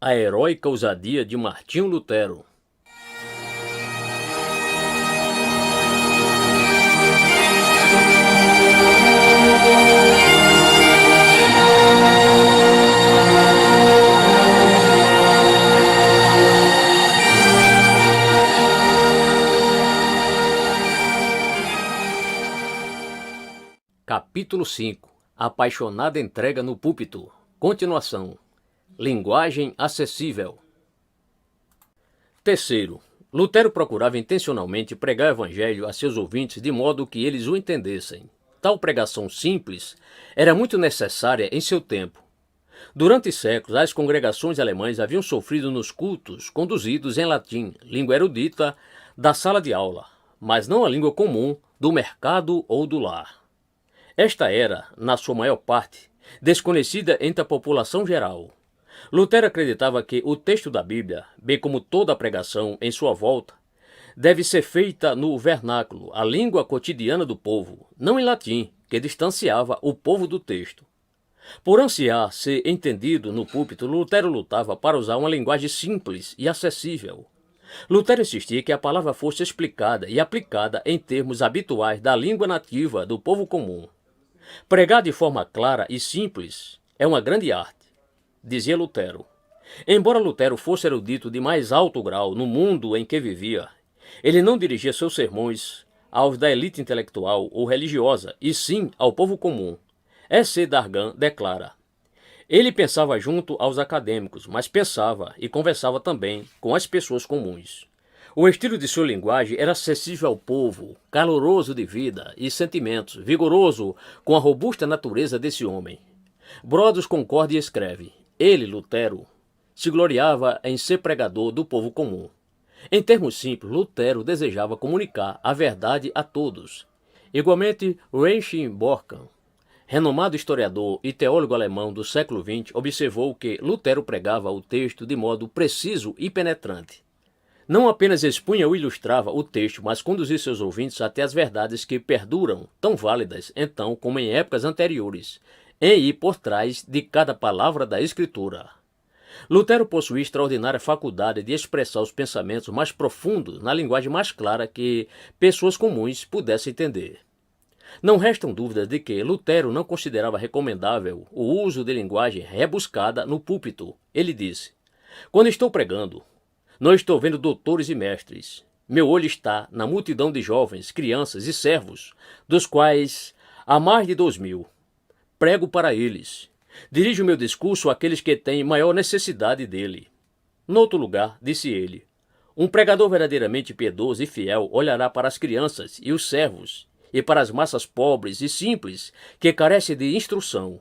A heróica ousadia de Martinho Lutero. Capítulo 5. Apaixonada entrega no púlpito. Continuação. Linguagem acessível. Terceiro, Lutero procurava intencionalmente pregar o evangelho a seus ouvintes de modo que eles o entendessem. Tal pregação simples era muito necessária em seu tempo. Durante séculos, as congregações alemãs haviam sofrido nos cultos conduzidos em latim, língua erudita da sala de aula, mas não a língua comum do mercado ou do lar. Esta era, na sua maior parte, desconhecida entre a população geral. Lutero acreditava que o texto da Bíblia, bem como toda a pregação em sua volta, deve ser feita no vernáculo, a língua cotidiana do povo, não em latim, que distanciava o povo do texto. Por ansiar ser entendido no púlpito, Lutero lutava para usar uma linguagem simples e acessível. Lutero insistia que a palavra fosse explicada e aplicada em termos habituais da língua nativa do povo comum. Pregar de forma clara e simples é uma grande arte, dizia Lutero. Embora Lutero fosse erudito de mais alto grau no mundo em que vivia, ele não dirigia seus sermões aos da elite intelectual ou religiosa, e sim ao povo comum. E.C. Dargan declara: ele pensava junto aos acadêmicos, mas pensava e conversava também com as pessoas comuns. O estilo de sua linguagem era acessível ao povo, caloroso de vida e sentimentos, vigoroso com a robusta natureza desse homem. Brodus concorda e escreve: ele, Lutero, se gloriava em ser pregador do povo comum. Em termos simples, Lutero desejava comunicar a verdade a todos. Igualmente, Reinhard Borkan, renomado historiador e teólogo alemão do século XX, observou que Lutero pregava o texto de modo preciso e penetrante. Não apenas expunha ou ilustrava o texto, mas conduzia seus ouvintes até as verdades que perduram, tão válidas então como em épocas anteriores, em ir por trás de cada palavra da Escritura. Lutero possuía extraordinária faculdade de expressar os pensamentos mais profundos na linguagem mais clara que pessoas comuns pudessem entender. Não restam dúvidas de que Lutero não considerava recomendável o uso de linguagem rebuscada no púlpito. Ele disse: quando estou pregando, não estou vendo doutores e mestres. Meu olho está na multidão de jovens, crianças e servos, dos quais há mais de 2.000. Prego para eles. Dirijo meu discurso àqueles que têm maior necessidade dele. Noutro lugar, disse ele, um pregador verdadeiramente piedoso e fiel olhará para as crianças e os servos, e para as massas pobres e simples que carecem de instrução.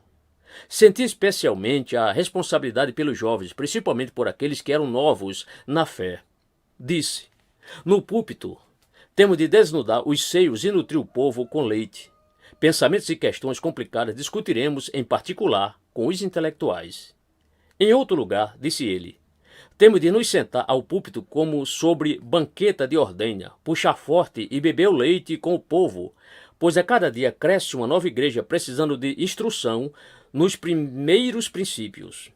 Senti especialmente a responsabilidade pelos jovens, principalmente por aqueles que eram novos na fé. Disse: no púlpito, temos de desnudar os seios e nutrir o povo com leite. Pensamentos e questões complicadas discutiremos em particular com os intelectuais. Em outro lugar, disse ele, temos de nos sentar ao púlpito como sobre banqueta de ordenha, puxar forte e beber o leite com o povo, pois a cada dia cresce uma nova igreja precisando de instrução nos primeiros princípios.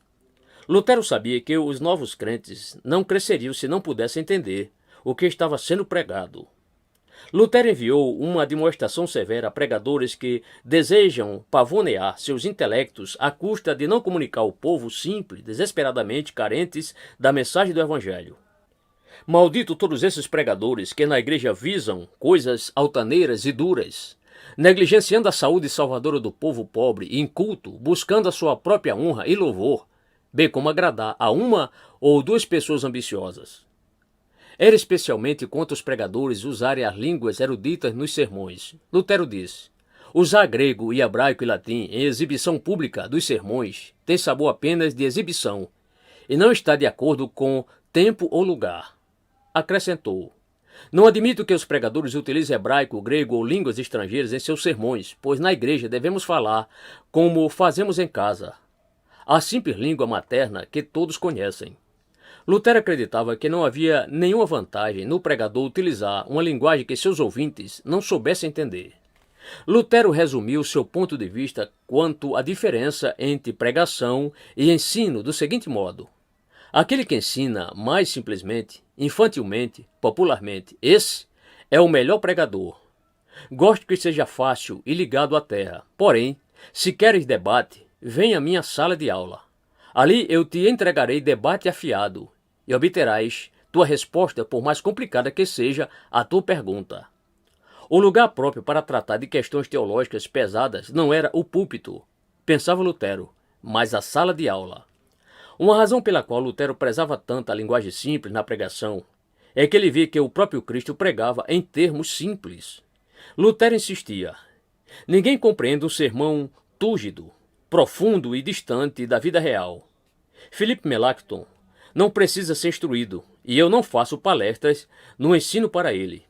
Lutero sabia que os novos crentes não cresceriam se não pudessem entender o que estava sendo pregado. Lutero enviou uma demonstração severa a pregadores que desejam pavonear seus intelectos à custa de não comunicar ao povo simples, desesperadamente carentes da mensagem do Evangelho. Maldito todos esses pregadores que na igreja visam coisas altaneiras e duras, negligenciando a saúde salvadora do povo pobre e inculto, buscando a sua própria honra e louvor, bem como agradar a uma ou duas pessoas ambiciosas. Era especialmente contra os pregadores usarem as línguas eruditas nos sermões. Lutero disse: usar grego e hebraico e latim em exibição pública dos sermões tem sabor apenas de exibição e não está de acordo com tempo ou lugar. Acrescentou: não admito que os pregadores utilizem hebraico, grego ou línguas estrangeiras em seus sermões, pois na igreja devemos falar como fazemos em casa, a simples língua materna que todos conhecem. Lutero acreditava que não havia nenhuma vantagem no pregador utilizar uma linguagem que seus ouvintes não soubessem entender. Lutero resumiu seu ponto de vista quanto à diferença entre pregação e ensino do seguinte modo: Aquele que ensina mais simplesmente, infantilmente, popularmente, esse é o melhor pregador. Gosto que seja fácil e ligado à terra. Porém, se queres debate, vem à minha sala de aula. Ali eu te entregarei debate afiado e obterás tua resposta, por mais complicada que seja a tua pergunta. O lugar próprio para tratar de questões teológicas pesadas não era o púlpito, pensava Lutero, mas a sala de aula. Uma razão pela qual Lutero prezava tanto a linguagem simples na pregação é que ele via que o próprio Cristo pregava em termos simples. Lutero insistia: ninguém compreende um sermão túrgido, profundo e distante da vida real. Philip Melanchthon não precisa ser instruído, e eu não faço palestras no ensino para ele.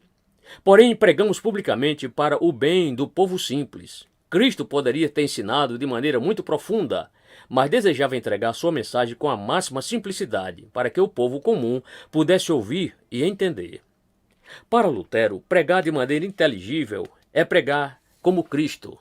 Porém, pregamos publicamente para o bem do povo simples. Cristo poderia ter ensinado de maneira muito profunda, mas desejava entregar sua mensagem com a máxima simplicidade, para que o povo comum pudesse ouvir e entender. Para Lutero, pregar de maneira inteligível é pregar como Cristo.